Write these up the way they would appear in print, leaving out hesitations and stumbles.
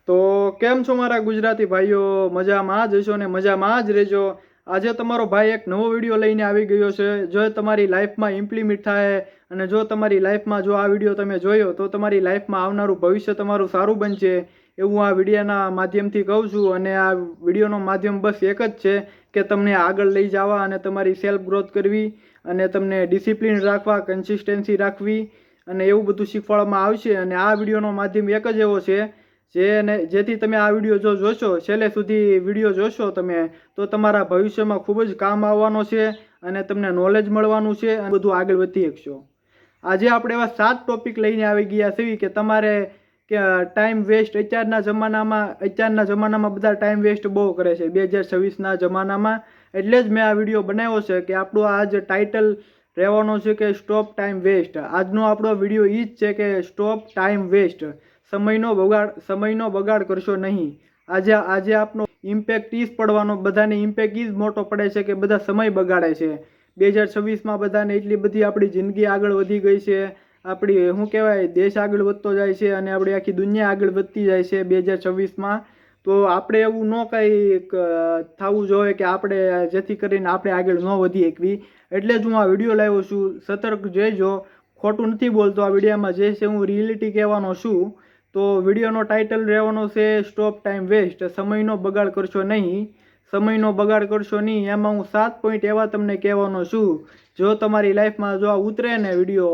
તો કેમ છો મારા ગુજરાતી ભાઈઓ? મજામાં જ હશો ને મજામાં જ રહેજો। આજે તમારો ભાઈ એક નવો વિડીયો લઈને આવી ગયો છે। જો તમારી લાઈફમાં ઇમ્પ્લિમેન્ટ થાય અને જો તમારી લાઈફમાં જો આ વિડીયો તમે જોયો તો તમારી લાઈફમાં આવનારું ભવિષ્ય તમારું સારું બનશે એવું આ વિડીયોના માધ્યમથી કહું છું। અને આ વિડીયોનો માધ્યમ બસ એક જ છે કે તમને આગળ લઈ જવા અને તમારી સેલ્ફ ગ્રોથ કરવી અને તમને ડિસિપ્લિન રાખવા, કન્સિસ્ટન્સી રાખવી અને એવું બધું શીખવાડવામાં આવશે। અને આ વિડીયોનો માધ્યમ એક જ એવો છે જેથી તમે આ વિડીયો જો જોશો, છેલ્લે સુધી વિડીયો જોશો તમે, તો તમારા ભવિષ્યમાં ખૂબ જ કામ આવવાનો છે અને તમને નોલેજ મળવાનું છે અને બધું આગળ વધી શકશો। આજે આપણે એવા 7 ટોપિક લઈને આવી ગયા છીએ કે તમારે કે ટાઈમ વેસ્ટ અત્યારના જમાનામાં બધા ટાઈમ વેસ્ટ બહુ કરે છે 2026ના જમાનામાં। એટલે જ મેં આ વિડીયો બનાવ્યો છે કે આપણું આ જ ટાઇટલ રહેવાનો છે કે સ્ટોપ ટાઈમ વેસ્ટ। આજનો આપણો વિડીયો એ જ છે કે સ્ટોપ ટાઈમ વેસ્ટ, સમયનો બગાડ કરશો નહીં। આજે આપનો ઇમ્પેક્ટ ઈ જ પડવાનો, બધાને ઇમ્પેક્ટ ઈ જ મોટો પડે છે કે બધા સમય બગાડે છે। 2026માં બધાને એટલી બધી આપણી જિંદગી આગળ વધી ગઈ છે, આપણી શું કહેવાય દેશ આગળ વધતો જાય છે અને આપણી આખી દુનિયા આગળ વધતી જાય છે 2026માં। તો આપણે એવું ન કંઈ થવું જોઈએ કે આપણે જેથી કરીને આપણે આગળ ન વધી શકવી। એટલે જ હું આ વિડીયો લાવ્યો છું। સતર્ક રહેજો, ખોટું નથી બોલતો, આ વિડીયોમાં જે છે હું રિયલિટી કહેવાનો છું। તો વિડીયોનો ટાઇટલ રહેવાનો છે સ્ટોપ ટાઈમ વેસ્ટ, સમયનો બગાડ કરશો નહીં। સમયનો બગાડ કરશો નહીં, એમાં હું 7 પોઈન્ટ એવા તમને કહેવાનો છું। જો તમારી લાઈફમાં જો આ ઉતરે ને વિડીયો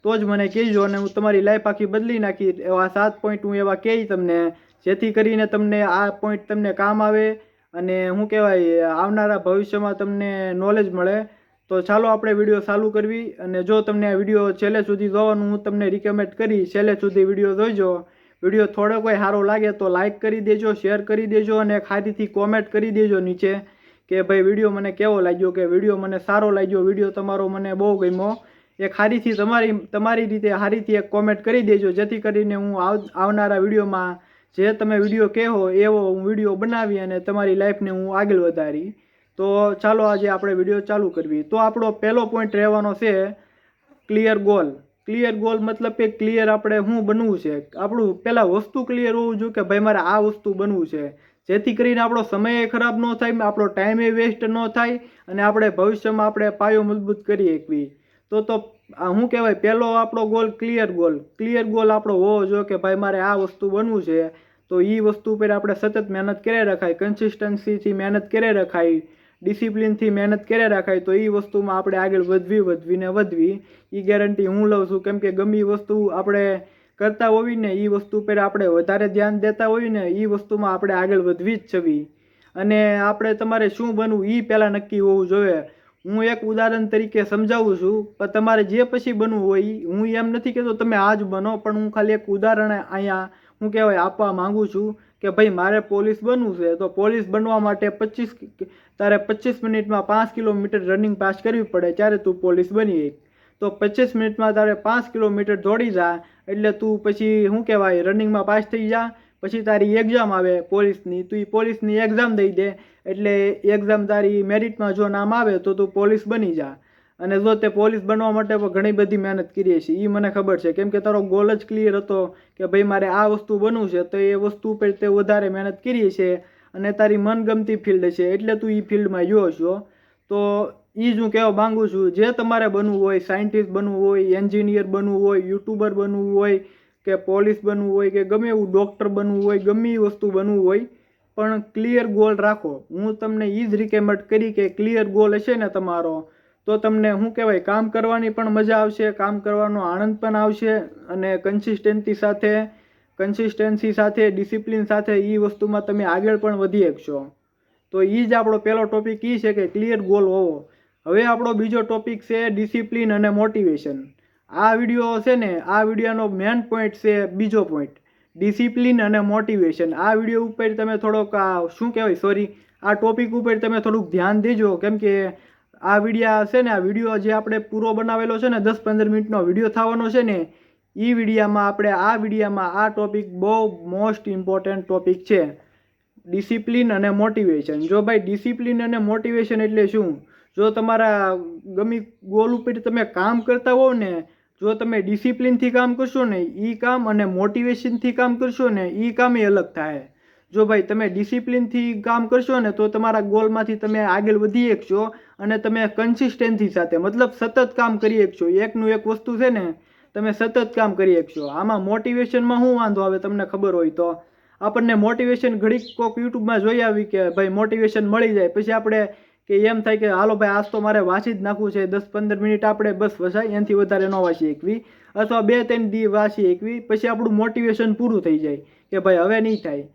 તો જ મને કહેજો અને હું તમારી લાઈફ આખી બદલી નાખી। એવા 7 પોઈન્ટ હું એવા કહી તમને, જેથી કરીને તમને આ પોઈન્ટ તમને કામ આવે અને શું કહેવાય આવનારા ભવિષ્યમાં તમને નોલેજ મળે। તો ચાલો આપણે વિડીયો ચાલુ કરવી। અને જો તમને આ વિડીયો છેલ્લે સુધી જોવાનું હું તમને રિકમેન્ડ કરીશ, છેલ્લે સુધી વિડીયો જોઈજો। વિડીયો થોડો કોઈ સારો લાગે તો લાઇક કરી દેજો, શેર કરી દેજો અને ખારીથી કોમેન્ટ કરી દેજો નીચે કે ભાઈ વિડીયો મને કેવો લાગ્યો, કે વિડીયો મને સારો લાગ્યો, વિડીયો તમારો મને બહુ ગમ્યો। એ ખારીથી તમારી રીતે સારીથી એક કોમેન્ટ કરી દેજો, જેથી કરીને હું આવનારા વિડીયોમાં જે તમે વિડીયો કહેવો એવો હું વિડીયો બનાવી અને તમારી લાઈફને હું આગળ વધારી। તો ચાલો આજે આપણે વિડીયો ચાલુ કરવી। તો આપણો પહેલો પોઈન્ટ રહેવાનો છે ક્લિયર ગોલ। ક્લિયર ગોલ મતલબ કે ક્લિયર આપણે શું બનવું છે, આપણું પહેલાં વસ્તુ ક્લિયર હોવું જોઈએ કે ભાઈ મારે આ વસ્તુ બનવું છે, જેથી કરીને આપણો સમય ખરાબ ન થાય, આપણો ટાઈમે વેસ્ટ ન થાય અને આપણે ભવિષ્યમાં આપણે પાયો મજબૂત કરી શકવી। તો શું કહેવાય પહેલો આપણો ગોલ ક્લિયર ગોલ આપણો હોવો જોઈએ કે ભાઈ મારે આ વસ્તુ બનવું છે। તો એ વસ્તુ પર આપણે સતત મહેનત કરે રખાય, કન્સિસ્ટન્સીથી મહેનત કરે રખાય, ડિસિપ્લિનથી મહેનત કરે રાખાય, તો એ વસ્તુમાં આપણે આગળ વધવી એ ગેરંટી હું લઉં છું। કેમ કે ગમે વસ્તુ આપણે કરતા હોઈએ ને એ વસ્તુ પર આપણે વધારે ધ્યાન દેતા હોઈએ ને એ વસ્તુમાં આપણે આગળ વધવી જ છવી। અને આપણે તમારે શું બનવું એ પહેલાં નક્કી હોવું જોઈએ। હું એક ઉદાહરણ તરીકે સમજાવું છું, પણ તમારે જે પછી બનવું હોય, હું એમ નથી કહેતો તમે આ જ બનો, પણ હું ખાલી એક ઉદાહરણ અહીંયા શું કહેવાય આપવા માંગુ છું કે ભાઈ મારે પોલીસ બનવું છે, તો પોલીસ બનવા માટે 25 મિનિટમાં 5 કિલોમીટર રનિંગ પાસ કરવી પડે ત્યારે તું પોલીસ બની એક। તો 25 મિનિટમાં તારે 5 કિલોમીટર દોડી જા એટલે તું પછી શું કહેવાય રનિંગમાં પાસ થઈ જા। પછી તારી એક્ઝામ આવે પોલીસની, તું એ પોલીસની એક્ઝામ દઈ દે એટલે એક્ઝામ તારી મેરિટમાં જો નામ આવે તો તું પોલીસ બની જા। અને જો તે પોલીસ બનવા માટે ઘણી બધી મહેનત કરીએ છીએ એ મને ખબર છે, કેમ કે તારો ગોલ જ ક્લિયર હતો કે ભાઈ મારે આ વસ્તુ બનવું છે, તો એ વસ્તુ પર તે વધારે મહેનત કરીએ છે અને તારી મનગમતી ફિલ્ડ છે એટલે તું એ ફિલ્ડમાં ગયો છો। તો એ જ હું કહેવા માંગુ છું, જે તમારે બનવું હોય, સાયન્ટિસ્ટ બનવું હોય, એન્જિનિયર બનવું હોય, યુટ્યુબર બનવું હોય કે પોલીસ બનવું હોય કે ગમે એવું ડૉક્ટર બનવું હોય, ગમે એ વસ્તુ બનવું હોય, પણ ક્લિયર ગોલ રાખો। હું તમને એ જ રિકમેન્ડ કરી કે ક્લિયર ગોલ હશે ને તમારો તો તમને શું કહેવાય કામ કરવાની પણ મજા આવશે, કામ કરવાનો આનંદ પણ આવશે અને કન્સિસ્ટન્સી સાથે ડિસિપ્લિન સાથે એ વસ્તુમાં તમે આગળ પણ વધી શકશો। તો એ જ આપણો પહેલો ટોપિક એ છે કે ક્લિયર ગોલ હોવો। હવે આપણો બીજો ટોપિક છે ડિસિપ્લિન અને મોટિવેશન। આ વિડીયો છે ને, આ વિડીયોનો મેઇન પોઈન્ટ છે બીજો પોઈન્ટ, ડિસિપ્લિન અને મોટિવેશન। આ વિડીયો ઉપર તમે થોડોક આ ટોપિક ઉપર તમે થોડુંક ધ્યાન દેજો, કેમ કે આ વિડીયો જે આપણે પૂરો બનાવેલો છે ને 10-15 મિનિટનો વિડીયો થવાનો છે ને, એ વિડીયામાં આ ટોપિક બહુ મોસ્ટ ઇમ્પોર્ટન્ટ ટોપિક છે, ડિસિપ્લિન અને મોટિવેશન। જો ભાઈ ડિસિપ્લિન અને મોટિવેશન એટલે શું, જો તમારા ગમે ગોલ ઉપર તમે કામ કરતા હોવ ને, જો તમે ડિસિપ્લિનથી કામ કરશો ને એ કામ અને મોટિવેશનથી કામ કરશો ને એ કામ એ અલગ થાય. જો ભાઈ તમે ડિસિપ્લિનથી કામ કરશો ને તો તમારા ગોલમાંથી તમે આગળ વધી શકશો અને તમે કન્સિસ્ટન્સી સાથે મતલબ સતત કામ કરી શકશો. એકનું એક વસ્તુ છે ને તમે સતત કામ કરી શકશો. આમાં મોટિવેશનમાં શું વાંધો આવે તમને ખબર હોય તો આપણને મોટિવેશન ઘડીક કોક યુટ્યુબમાં જોઈ આવી કે ભાઈ મોટિવેશન મળી જાય પછી આપણે કે એમ થાય કે હાલો ભાઈ આજ તો મારે વાંચી જ નાખવું છે 10-15 મિનિટ આપણે બસ વસાય એનાથી વધારે ન વાંચી શકવી અથવા 2-3 દી વાંચી શકવી પછી આપણું મોટિવેશન પૂરું થઈ જાય કે ભાઈ હવે નહીં થાય.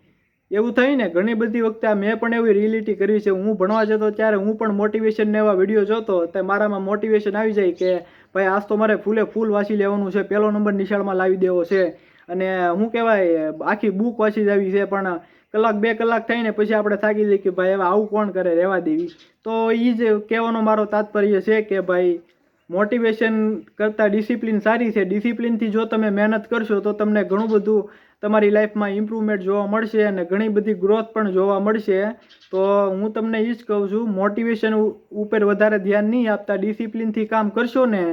એવું થાય ને ઘણી બધી વખતે મેં પણ એવી રિયાલિટી કરી છે. હું ભણવા જતો ત્યારે હું પણ મોટિવેશનને એવા વિડીયો જોતો તો મારામાં મોટિવેશન આવી જાય કે ભાઈ આજ તો મારે ફૂલ વાંચી લેવાનું છે, 1લો નંબર નિશાળમાં લાવી દેવો છે અને શું કહેવાય આખી બુક વાંચી જ આવી છે. પણ કલાક 2 કલાક થાય ને પછી આપણે થાકી જઈએ કે ભાઈ હવે આવું કોણ કરે, રહેવા દેવી. તો એ જ કહેવાનો મારો તાત્પર્ય છે કે ભાઈ મોટિવેશન કરતાં ડિસિપ્લિન સારી છે. ડિસિપ્લિનથી જો તમે મહેનત કરશો તો તમને ઘણું બધું તમારી લાઈફમાં ઇમ્પ્રુવમેન્ટ જોવા મળશે અને ઘણી બધી ગ્રોથ પણ જોવા મળશે. તો હું તમને એ જ કહું છું મોટિવેશન ઉપર વધારે ધ્યાન નહીં આપતા ડિસિપ્લિનથી કામ કરશો ને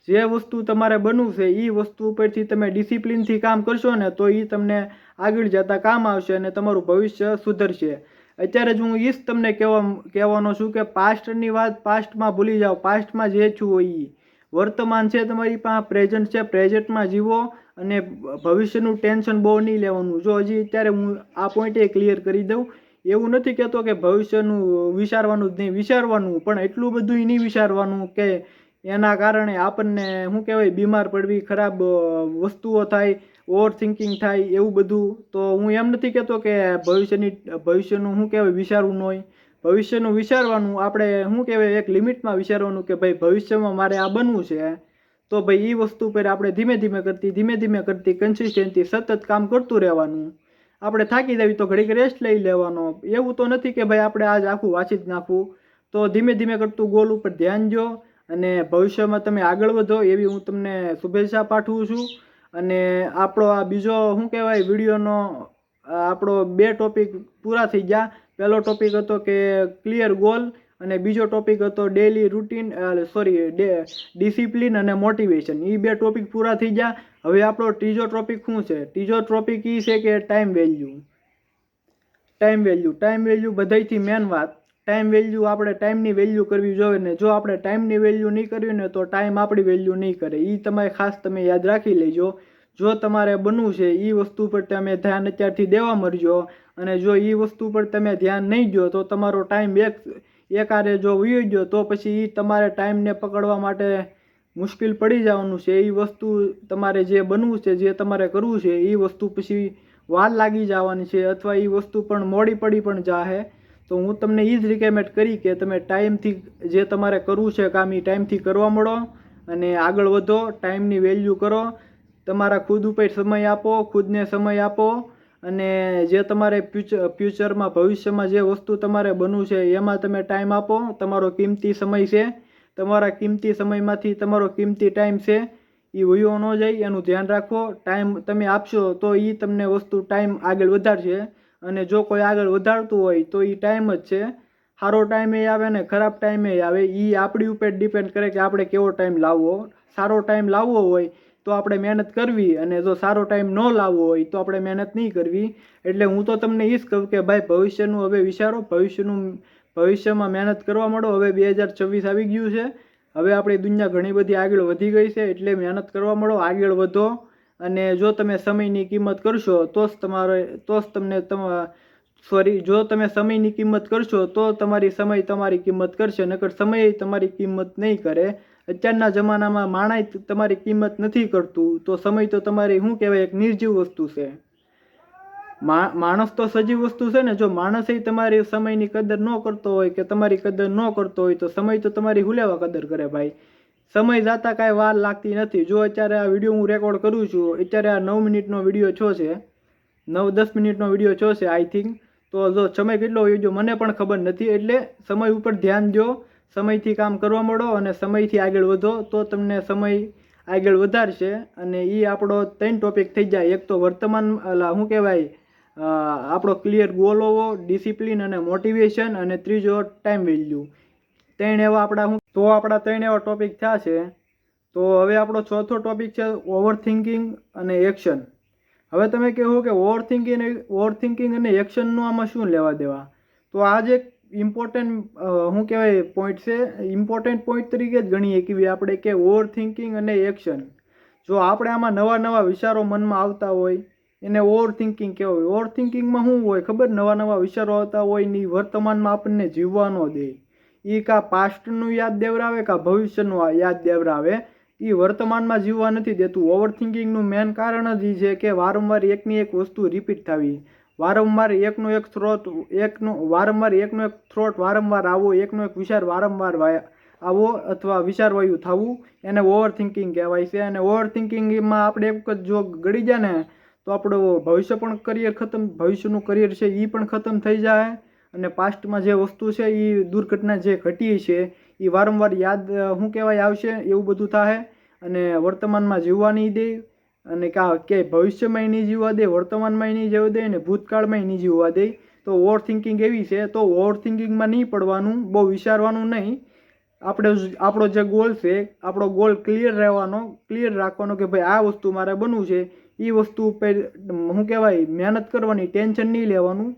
જે વસ્તુ તમારે બનવું છે એ વસ્તુ ઉપરથી તમે ડિસિપ્લિનથી કામ કરશો ને તો એ તમને આગળ જતાં કામ આવશે અને તમારું ભવિષ્ય સુધરશે. અત્યારે જ હું એ જ તમને કહેવાનો છું કે પાસ્ટની વાત પાસ્ટમાં ભૂલી જાઓ. પાસ્ટમાં જે છું હોય વર્તમાન છે તમારી પાસે, પ્રેઝન્ટ છે, પ્રેઝન્ટમાં જીવો અને ભવિષ્યનું ટેન્શન બહુ નહીં લેવાનું. જો હજી અત્યારે હું આ પોઈન્ટે ક્લિયર કરી દઉં, એવું નથી કહેતો કે ભવિષ્યનું વિચારવાનું જ નહીં, વિચારવાનું પણ એટલું બધું નહીં વિચારવાનું કે એના કારણે આપણને શું કહેવાય બીમાર પડવી, ખરાબ વસ્તુઓ થાય, ઓવર થિંકિંગ થાય એવું બધું. તો હું એમ નથી કહેતો કે ભવિષ્યનું શું કહેવાય વિચારવું ન હોય. ભવિષ્યનું વિચારવાનું, આપણે શું કહેવાય એક લિમિટમાં વિચારવાનું કે ભાઈ ભવિષ્યમાં મારે આ બનવું છે તો ભાઈ એ વસ્તુ પર આપણે ધીમે ધીમે કરતી કન્સિસ્ટન્સી સતત કામ કરતું રહેવાનું. આપણે થાકી જવી તો ઘડીક રેસ્ટ લઈ લેવાનો. એવું તો નથી કે ભાઈ આપણે આજ આખું વાંચી જ નાખવું. તો ધીમે ધીમે કરતું ગોલ ઉપર ધ્યાન દો અને ભવિષ્યમાં તમે આગળ વધો એવી હું તમને શુભેચ્છા પાઠવું છું. અને આપણો આ બીજો શું કહેવાય વિડીયોનો આપણો 2 ટોપિક પૂરા થઈ ગયા. પહેલો ટોપિક હતો કે ક્લિયર ગોલ અને બીજો ટોપિક હતો ડેલી રૂટીન ડિસિપ્લિન અને મોટિવેશન. એ 2 ટોપિક પૂરા થઈ ગયા. હવે આપણો ત્રીજો ટોપિક શું છે? ત્રીજો ટોપિક એ છે કે ટાઈમ વેલ્યુ. ટાઈમ વેલ્યુ બધાયથી મેન વાત. ટાઈમ વેલ્યુ, આપણે ટાઈમની વેલ્યુ કરવી જોઈએ ને જો આપણે ટાઈમની વેલ્યુ નહીં કરવી ને તો ટાઈમ આપણી વેલ્યુ નહીં કરે. એ તમારે ખાસ તમે યાદ રાખી લેજો. જો તમારે બનવું છે એ વસ્તુ પર તમે ધ્યાન અત્યારથી દેવા મળજો અને જો એ વસ્તુ પર તમે ધ્યાન નહીં દો તો તમારો ટાઈમ એકારે જો વયો ગયો તો પછી એ તમારે ટાઈમને પકડવા માટે મુશ્કેલ પડી જવાનું છે. એ વસ્તુ તમારે જે બનવું છે, જે તમારે કરવું છે એ વસ્તુ પછી વાર લાગી જવાની છે અથવા એ વસ્તુ પણ મોડી પડી પણ જાહે. તો હું તમને એ જ રિકમેન્ડ કરી કે તમે ટાઈમથી જે તમારે કરવું છે કામ એ ટાઈમથી કરવા મળો અને આગળ વધો. ટાઈમની વેલ્યુ કરો, તમારા ખુદ ઉપર સમય આપો, ખુદને સમય આપો અને જે તમારે ફ્યુચરમાં ભવિષ્યમાં જે વસ્તુ તમારે બનવું છે એમાં તમે ટાઈમ આપો. તમારો કિંમતી સમય છે, તમારા કિંમતી સમયમાંથી તમારો કિંમતી ટાઈમ છે એ વયો ન જાય એનું ધ્યાન રાખો. ટાઈમ તમે આપશો તો એ તમને વસ્તુ ટાઈમ આગળ વધારશે અને જો કોઈ આગળ વધારતું હોય તો એ ટાઈમ જ છે. સારો ટાઈમે આવે ને ખરાબ ટાઈમે આવે એ આપણી ઉપર ડિપેન્ડ કરે કે આપણે કેવો ટાઈમ લાવવો. સારો ટાઈમ લાવવો હોય તો આપણે મહેનત કરવી અને જો સારો ટાઈમ ન લાવવો હોય તો આપણે મહેનત નહીં કરવી. એટલે હું તો તમને એ જ કહું કે ભાઈ ભવિષ્યનું હવે વિચારો, ભવિષ્યમાં મહેનત કરવા માંડો. હવે 2026 આવી ગયું છે, હવે આપણી દુનિયા ઘણી બધી આગળ વધી ગઈ છે એટલે મહેનત કરવા માંડો, આગળ વધો અને જો તમે સમયની કિંમત કરશો જો તમે સમયની કિંમત કરશો તો સમય તમારી કિંમત કરશે, નકર સમય તમારી કિંમત નહીં કરે. અત્યારના જમાનામાં માણસ તમારી કિંમત નથી કરતું તો સમય તો તમારી શું કહેવાય એક નિર્જીવ વસ્તુ છે. માણસ તો સજીવ વસ્તુ છે ને. જો માણસ તમારી સમયની કદર ન કરતો હોય કે તમારી કદર ન કરતો હોય તો સમય તો તમારી હુલેવા કદર કરે ભાઈ. સમય જતા કાંઈ વાર લાગતી નથી. જો અત્યારે આ વિડીયો હું રેકોર્ડ કરું છું, અત્યારે આ 9 મિનિટનો વિડીયો છો છે, 9-10 મિનિટનો વિડીયો છો છે આઈ થિંક. તો જો સમય કેટલો હોય જો મને પણ ખબર નથી. એટલે સમય ઉપર ધ્યાન દો, સમયથી કામ કરવા માંડો અને સમયથી આગળ વધો તો તમને સમય આગળ વધારશે. અને એ આપણો 3 ટોપિક થઈ જાય. એક તો વર્તમાન શું કહેવાય આપણો ક્લિયર ગોલ હોવો, ડિસિપ્લિન અને મોટિવેશન અને ત્રીજો ટાઈમ વેલ્યુ. 3 એવા આપણા 3 એવા ટોપિક થયા છે. તો હવે આપણો ચોથો ટોપિક છે ઓવર થિંકિંગ અને એક્શન. હવે તમે કહો કે ઓવર થિંકિંગ અને એક્શનનું આમાં શું લેવા દેવા? તો આ જે ઇમ્પોર્ટન્ટ શું કહેવાય પોઈન્ટ છે, ઇમ્પોર્ટન્ટ પોઈન્ટ તરીકે જ ગણીએ કે આપણે કે ઓવર થિંકિંગ અને એક્શન. જો આપણે આમાં નવા નવા વિચારો મનમાં આવતા હોય એને ઓવર થિંકિંગ કહેવાય. ઓવર થિંકિંગમાં શું હોય ખબર? નવા નવા વિચારો આવતા હોય ને વર્તમાનમાં આપણને જીવવા ન દે. એ કાં પાસ્ટનું યાદ દેવરાવે કાં ભવિષ્યનું યાદ દેવરાવે. એ વર્તમાનમાં જીવવા નથી દેતું. ઓવર થિંકિંગનું મેઇન કારણ જ એ છે કે વારંવાર એકની એક વસ્તુ રિપીટ થવી, વારંવાર એકનો એક થ્રોટ વારંવાર આવવો, એકનો એક વિચાર વારંવાર આવો અથવા વિચારવાયું થવું, એને ઓવર થિંકિંગ કહેવાય છે. અને ઓવર થિંકિંગમાં આપણે એક વખત જો ગળી જાય ને તો આપણું ભવિષ્યનું કરિયર છે એ પણ ખતમ થઈ જાય. અને પાસ્ટમાં જે વસ્તુ છે એ દુર્ઘટના જે ઘટી છે એ વારંવાર યાદ આવશે, એવું બધું થાય. અને વર્તમાનમાં જીવવા નહીં દે, અને કે ભવિષ્યમાં નહીં જીવવા દે, વર્તમાનમાં નહીં જીવવા દે, અને ભૂતકાળમાં નહીં જીવવા દે. તો ઓવર થિંકિંગ એવી છે. તો ઓવર થિંકિંગમાં નહીં પડવાનું, બહુ વિચારવાનું નહીં. આપણો જે ગોલ છે, આપણો ગોલ ક્લિયર રાખવાનો કે ભાઈ આ વસ્તુ મારે બનવું છે. એ વસ્તુ ઉપર મહેનત કરવાની, ટેન્શન નહીં લેવાનું,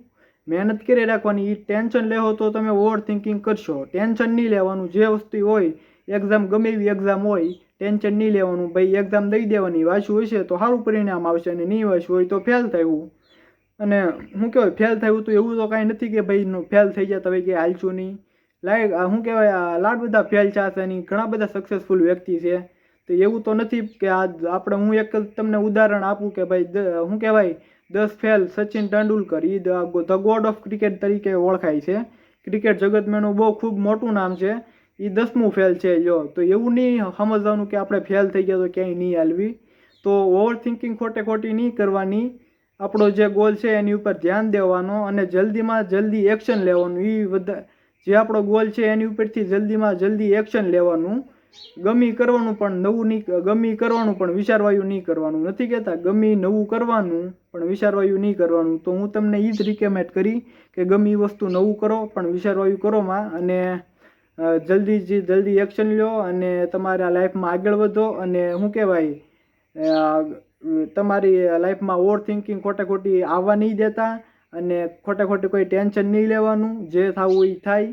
મહેનત કરી રાખવાની. એ ટેન્શન લેવો તો તમે ઓવર થિંકિંગ કરશો. ટેન્શન નહીં લેવાનું. જે વસ્તુ હોય, એક્ઝામ ગમે એવી એક્ઝામ હોય, ટેન્શન નહીં લેવાનું. ભાઈ એક્ઝામ દઈ દેવાની, વાંચવું હશે તો સારું પરિણામ આવશે, અને નહીં વાંચવું હોય તો ફેલ થયું. અને ફેલ થયું તો એવું તો કાંઈ નથી કે ભાઈ ફેલ થઈ જાય તો ભાઈ કે હાલશું નહીં. લાડ બધા ફેલ થશે નહીં, ઘણા બધા સક્સેસફુલ વ્યક્તિ છે. તો એવું તો નથી કે હું એક તમને ઉદાહરણ આપું કે ભાઈ 10 fail Sachin Tendulkar, A the God of cricket તરીકે ઓળખાય છે. ક્રિકેટ જગતમાં એનું બહુ ખૂબ મોટું નામ છે. એ 10મું ફેલ છે. તો એવું નહીં સમજવાનું કે આપણે ફેલ થઈ ગયા તો ક્યાંય નહીં હાલવી. તો ઓવર થિંકિંગ ખોટી નહીં કરવાની. આપણો જે ગોલ છે એની ઉપર ધ્યાન દેવાનો અને જલ્દીમાં જલ્દી એક્શન લેવાનું. જે આપણો ગોલ છે એની ઉપરથી જલ્દીમાં જલ્દી એક્શન લેવાનું. ગમી કરવાનું પણ વિચારવાયું નહીં કરવાનું. નથી કહેતા ગમી નવું કરવાનું પણ વિચારવાયું નહીં કરવાનું. તો હું તમને એ જ રિકમેન્ડ કરી કે ગમી વસ્તુ નવું કરો પણ વિચારવાયું કરોમાં, અને જલ્દી એક્શન લો અને તમારા લાઈફમાં આગળ વધો. અને તમારી લાઈફમાં ઓવર થિંકિંગ ખોટી આવવા નહીં દેતા, અને ખોટી કોઈ ટેન્શન નહીં લેવાનું. જે થવું એ થાય,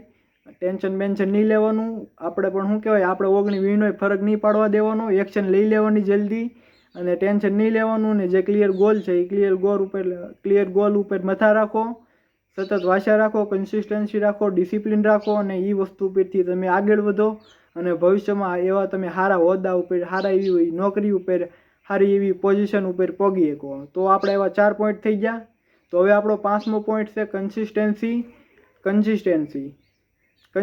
ટેન્શન નહીં લેવાનું. આપણે પણ આપણે 19-20નો ફરક નહીં પાડવા દેવાનો. એક્શન લઈ લેવાની જલ્દી, અને ટેન્શન નહીં લેવાનું. ને જે ક્લિયર ગોલ છે એ ક્લિયર ગોલ ઉપર મથા રાખો, સતત વાંચ્યા રાખો, કન્સિસ્ટન્સી રાખો, ડિસિપ્લિન રાખો, અને એ વસ્તુ પરથી તમે આગળ વધો. અને ભવિષ્યમાં એવા તમે સારા હોદ્દા ઉપર, સારા એવી નોકરી ઉપર, સારી એવી પોઝિશન ઉપર પહોંચી શકો. તો આપણે એવા 4 પોઈન્ટ થઈ ગયા. તો હવે આપણો 5મો પોઈન્ટ છે કન્સિસ્ટન્સી. એ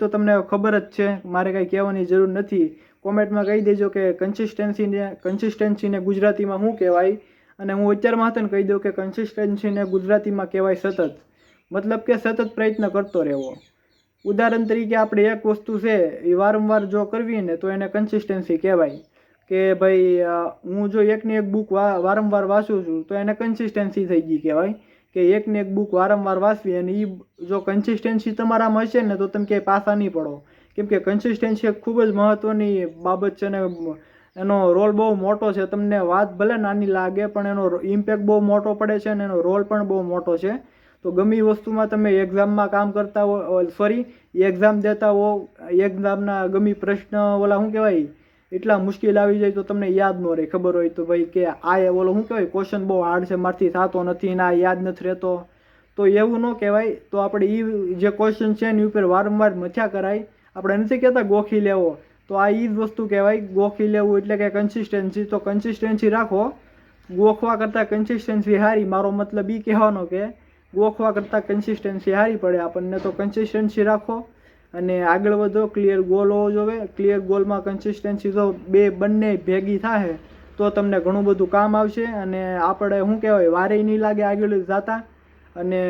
તો તમને ખબર જ છે, મારે કાંઈ કહેવાની જરૂર નથી. કોમેન્ટમાં કહી દેજો કે કન્સિસ્ટન્સીને ગુજરાતીમાં શું કહેવાય. અને હું અત્યારમાં તને કહી દઉં કે કન્સિસ્ટન્સીને ગુજરાતીમાં કહેવાય સતત. મતલબ કે સતત પ્રયત્ન કરતો રહેવો. ઉદાહરણ તરીકે આપણે એક વસ્તુ છે એ વારંવાર જો કરવી ને તો એને કન્સિસ્ટન્સી કહેવાય. કે ભાઈ હું જો એકની એક બુક વારંવાર વાંચું છું તો એને કન્સિસ્ટન્સી થઈ ગઈ કહેવાય. કે એકની એક બુક વારંવાર વાંચવી, અને એ જો કન્સિસ્ટન્સી તમારામાં હશે ને તો તમે ક્યાંય પાછા નહીં પડો. કેમ કે કન્સિસ્ટન્સી એક ખૂબ જ મહત્ત્વની બાબત છે, ને એનો રોલ બહુ મોટો છે. તમને વાત ભલે નાની લાગે પણ એનો ઇમ્પેક્ટ બહુ મોટો પડે છે, અને એનો રોલ પણ બહુ મોટો છે. તો ગમે એ વસ્તુમાં તમે એક્ઝામમાં કામ કરતા હો, એક્ઝામ દેતા હો, એક્ઝામના ગમે પ્રશ્ન એટલા મુશ્કેલ આવી જાય તો તમને યાદ ન રહે. ખબર હોય તો ભાઈ કે ક્વેશ્ચન બહુ હાર્ડ છે, મારથી થતો નથી, ના યાદ નથી રહેતો. તો એવું ન કહેવાય. તો આપણે એ જે ક્વેશ્ચન છે એની ઉપર વારંવાર મથ્યા કરાય. આપણે નથી કહેતા ગોખી લેવો, તો આ એ જ વસ્તુ કહેવાય ગોખી લેવું, એટલે કે કન્સિસ્ટન્સી. તો કન્સિસ્ટન્સી રાખો. ગોખવા કરતાં કન્સિસ્ટન્સી સારી. મારો મતલબ એ કહેવાનો કે ગોખવા કરતાં કન્સિસ્ટન્સી સારી પડે આપણને. તો કન્સિસ્ટન્સી રાખો અને આગળ વધો. ક્લિયર ગોલ હોવો જોઈએ. ક્લિયર ગોલમાં કન્સિસ્ટન્સી તો બંને ભેગી થાય તો તમને ઘણું બધું કામ આવશે. અને આપણે વારે નહીં લાગે આગળ જતા. અને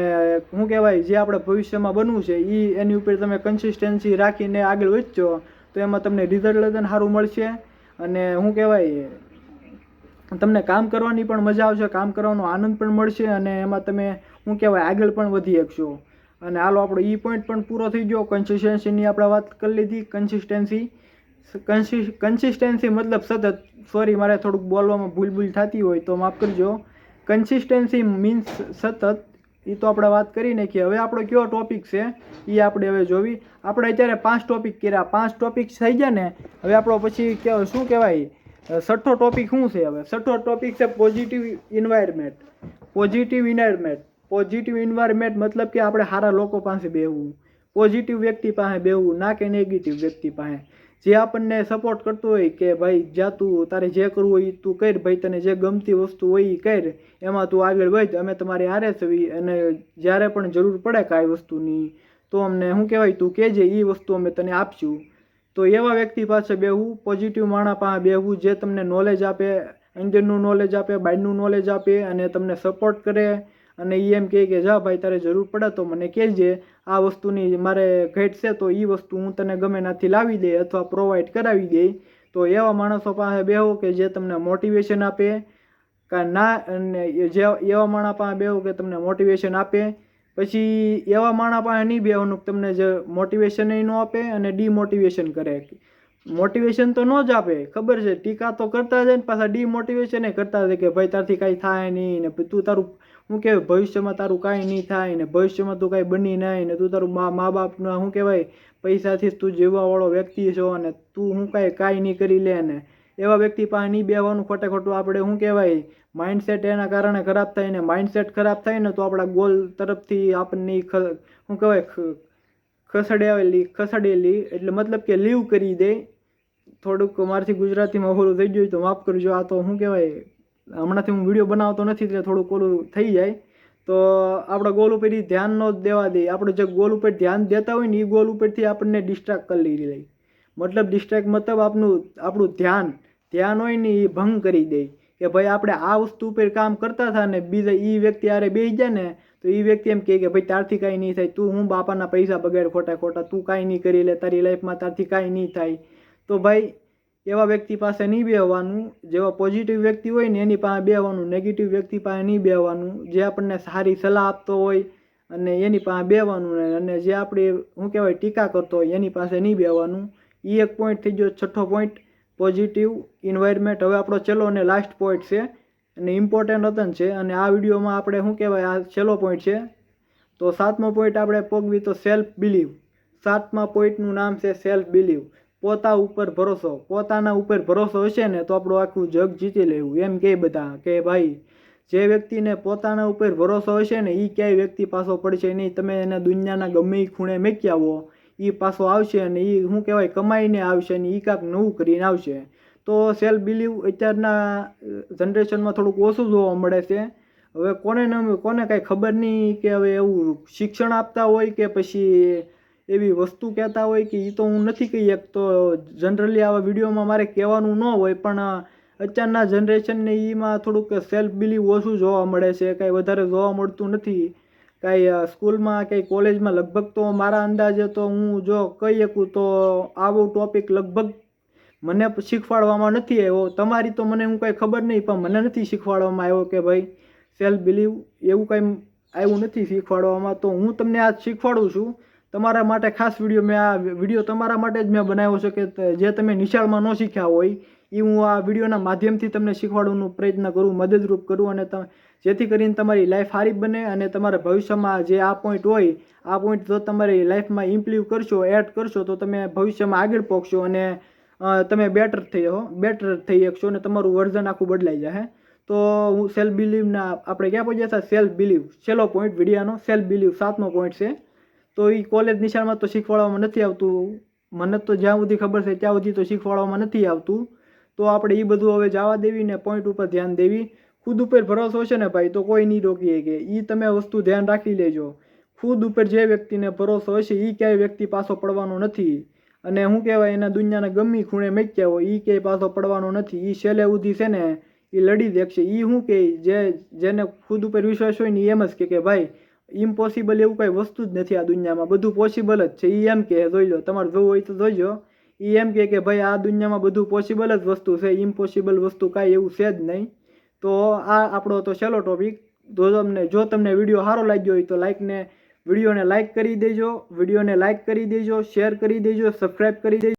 જે આપણે ભવિષ્યમાં બનવું છે એની ઉપર તમે કન્સિસ્ટન્સી રાખીને આગળ વધજો તો એમાં તમને રિઝલ્ટ સારું મળશે. અને તમને કામ કરવાની પણ મજા આવશે, કામ કરવાનો આનંદ પણ મળશે, અને એમાં તમે આગળ પણ વધી શકશો. અને હાલો આપણો પોઈન્ટ પણ પૂરો થઈ ગયો. કન્સિસ્ટન્સીની આપણે વાત કરી લીધી. કન્સિસ્ટન્સી કન્સિસ્ટન્સી મતલબ સતત, સોરી મારે થોડુંક બોલવામાં ભૂલ થતી હોય તો માફ કરજો. કન્સિસ્ટન્સી મીન્સ સતત, એ તો આપણે વાત કરી નાખીએ. હવે આપણો કયો ટોપિક છે એ આપણે હવે જોવી. આપણે અત્યારે 5 ટોપિક કર્યા, 5 ટોપિક થઈ ગયા ને. હવે આપણો પછી શું કહેવાય, છઠ્ઠો ટોપિક શું છે? હવે છઠ્ઠો ટોપિક છે પોઝિટિવ ઇન્વાયરમેન્ટ. પોઝિટિવ ઇન્વાયરમેન્ટ મતલબ કે આપણે સારા લોકો પાસે બેહવું, પોઝિટિવ વ્યક્તિ પાસે બેહવું, ના કે નેગેટિવ વ્યક્તિ પાસે. જે આપણને સપોર્ટ કરતું હોય કે ભાઈ જ્યાં તું તારે જે કરવું હોય તું કર, ભાઈ તને જે ગમતી વસ્તુ હોય એ કર, એમાં તું આગળ વધ, અમે તમારી હારે છીએ, અને જ્યારે પણ જરૂર પડે કાંઈ વસ્તુની તો અમને શું કહેવાય તું કહેજે, એ વસ્તુ અમે તને આપશું. તો એવા વ્યક્તિ પાસે બેહવું, પોઝિટિવ માણસ પાસે બેહવું, જે તમને નોલેજ આપે, અંદરનું નોલેજ આપે, બહારનું નોલેજ આપે, અને તમને સપોર્ટ કરે, અને એ એમ કહે કે જા ભાઈ તારે જરૂર પડે તો મને કહેજે, આ વસ્તુની મારે ઘટ છે તો એ વસ્તુ હું તને ગમે ત્યાંથી લાવી દે અથવા પ્રોવાઈડ કરાવી દે. તો એવા માણસો પાસે બેહો કે જે તમને મોટિવેશન આપે, ના, અને જે એવા માણસ પાસે બેહો કે તમને મોટિવેશન આપે. પછી એવા માણસ પાસે નહીં બેહવાનું તમને જે મોટિવેશન ન આપે અને ડિમોટિવેશન કરે. મોટિવેશન તો ન જ આપે, ખબર છે, ટીકા તો કરતા જાય ને પાછા ડિમોટિવેશન કરતા જાય કે ભાઈ તારથી કાંઈ થાય નહીં, ને તું તારું શું કહેવાય ભવિષ્યમાં તારું કાંઈ નહીં થાય, ને ભવિષ્યમાં તું કાંઈ બની નહીં, ને તું તારું મા બાપના શું કહેવાય પૈસાથી તું જીવવાવાળો વ્યક્તિ છો, અને તું શું કાંઈ નહીં કરી લે. ને એવા વ્યક્તિ પાસે નહીં બેહવાનું. ખોટે ખોટું આપણે શું કહેવાય માઇન્ડસેટ એના કારણે ખરાબ થાય, ને માઇન્ડસેટ ખરાબ થાય ને તો આપણા ગોલ તરફથી આપણને શું કહેવાય ખસેડેલી એટલે મતલબ કે લીવ કરી દે. થોડુંક મારથી ગુજરાતીમાં ઓલું થઈ ગયું તો માફ કરજો. આ તો શું કહેવાય હમણાંથી હું વિડીયો બનાવતો નથી એટલે થોડુંક ઓલું થઈ જાય. તો આપણા ગોલ ઉપર એ ધ્યાન ન દેવા દે. આપણે જે ગોલ ઉપર ધ્યાન દેતા હોય ને એ ગોલ ઉપરથી આપણને ડિસ્ટ્રેક્ટ કરી લઈ. મતલબ ડિસ્ટ્રેક્ટ મતલબ આપણું ધ્યાન હોય ને એ ભંગ કરી દે કે ભાઈ આપણે આ વસ્તુ ઉપર કામ કરતા હતા ને બીજા એ વ્યક્તિ આરે બેસી જાય ને તો એ વ્યક્તિ એમ કહે કે ભાઈ તારથી કાંઈ નહીં થાય, તું હું બાપાના પૈસા બગાડ ખોટા, તું કાંઈ નહીં કરી લે, તારી લાઈફમાં તારથી કાંઈ નહીં થાય. તો ભાઈ એવા વ્યક્તિ પાસે નહીં બેહવાનું. જેવા પોઝિટિવ વ્યક્તિ હોય ને એની પાસે બેહવાનું, નેગેટિવ વ્યક્તિ પાસે નહીં બેહવાનું. જે આપણને સારી સલાહ આપતો હોય અને એની પાસે બેહવાનું, અને જે આપણે શું કહેવાય ટીકા કરતો હોય એની પાસે નહીં બેહવાનું. એ એક પોઈન્ટ થઈ ગયો, છઠ્ઠો પોઈન્ટ પોઝિટિવ ઇન્વાયરમેન્ટ. હવે આપણો છેલ્લો અને લાસ્ટ પોઈન્ટ છે અને ઇમ્પોર્ટન્ટ હતો છે, અને આ વિડીયોમાં આપણે શું કહેવાય આ છેલ્લો પોઈન્ટ છે. તો 7મો પોઈન્ટ આપણે પગવી તો સેલ્ફ બિલીવ. 7મા પોઈન્ટનું નામ છે સેલ્ફ બિલીવ. પોતાના ઉપર ભરોસો હશે ને તો આપણું આખું જગ જીતી લેવું. એમ કે બધા કે ભાઈ જે વ્યક્તિને પોતાના ઉપર ભરોસો હશે ને એ ક્યાંય વ્યક્તિ પાછો પડશે નહીં. તમે એને દુનિયાના ગમે એ ખૂણે મેકી આવો એ પાછો આવશે, અને એ શું કહેવાય કમાઈને આવશે ને એ કાંઈક નવું કરીને આવશે. તો સેલ્ફ બિલીવ અત્યારના જનરેશનમાં થોડુંક ઓછું જોવા મળે છે. હવે કોને કાંઈ ખબર નહીં કે હવે એવું શિક્ષણ આપતા હોય કે પછી એવી વસ્તુ કહેતા હોય કે એ તો હું નથી કહી શકતો. જનરલી આવા વિડીયોમાં મારે કહેવાનું ન હોય, પણ અત્યારના જનરેશનને એમાં થોડુંક સેલ્ફ બિલીવ ઓછું જોવા મળે છે, કાંઈ વધારે જોવા મળતું નથી. કાંઈ સ્કૂલમાં કાંઈ કોલેજમાં લગભગ તો મારા અંદાજે તો હું જો કહી શકું તો આવો ટોપિક લગભગ મને શીખવાડવામાં નથી આવ્યો. તમારી તો મને હું કાંઈ ખબર નહીં, પણ મને નથી શીખવાડવામાં આવ્યો કે ભાઈ સેલ્ફ બિલીવ એવું કાંઈ આવ્યું નથી શીખવાડવામાં. તો હું તમને આ શીખવાડું છું તમારા માટે ખાસ વિડીયો. મેં આ વિડીયો તમારા માટે જ મેં બનાવ્યો છે કે જે તમે નિશાળમાં ન શીખ્યા હોય એ હું આ વિડીયોના માધ્યમથી તમને શીખવાડવાનો પ્રયત્ન કરું, મદદરૂપ કરું, અને જેથી કરીને તમારી લાઈફ સારી બને. અને તમારા ભવિષ્યમાં જે આ પોઈન્ટ હોય આ પોઈન્ટ જો તમારી લાઈફમાં ઇમ્પ્લિવ કરશો, એડ કરશો તો તમે ભવિષ્યમાં આગળ પહોંચશો અને તમે બેટર થઈ શકશો અને તમારું વર્ઝન આખું બદલાઈ જાય. તો હું સેલ્ફ બિલીવના આપણે ક્યાં પહોંચ્યા હતા? સેલ્ફ બિલીવ છેલ્લો પોઈન્ટ વિડીયાનો સેલ્ફ બિલીવ 7મો પોઈન્ટ છે. તો એ કોલેજ નિશાળમાં તો શીખવાડવામાં નથી આવતું. મને તો જ્યાં સુધી ખબર છે ત્યાં સુધી તો શીખવાડવામાં નથી આવતું. તો આપણે એ બધું હવે જવા દેવી ને પોઈન્ટ ઉપર ધ્યાન દેવી. ખુદ ઉપર ભરોસો છે ને ભાઈ તો કોઈ નહીં રોકી કે એ તમે વસ્તુ ધ્યાન રાખી લેજો. ખુદ ઉપર જે વ્યક્તિને ભરોસો હશે એ ક્યાંય વ્યક્તિ પાછો પડવાનો નથી. અને શું કહેવાય એના દુનિયાના ગમે ખૂણે મેક્યા હોય એ ક્યાંય પાછો પડવાનો નથી. એ છેલ્લે સુધી છે ને એ લડી દેખશે. એ શું કહે જેને ખુદ ઉપર વિશ્વાસ હોય ને એમ જ કે ભાઈ ઇમ્પોસિબલ એવું કાંઈ વસ્તુ જ નથી આ દુનિયામાં, બધું પોસિબલ જ છે. એ એમ કે જોઈ લો, તમારે જોવું હોય તો જોઈજો. એ એમ કે ભાઈ આ દુનિયામાં બધું પોસિબલ જ વસ્તુ છે, ઇમ્પોસિબલ વસ્તુ કાંઈ એવું છે જ નહીં. તો આ આપણો તો છેલ્લો ટોપિક. જો તમને વિડીયો સારો લાગ્યો હોય તો વિડીયોને લાઇક કરી દેજો, શેર કરી દેજો, સબસ્ક્રાઈબ કરી દેજો.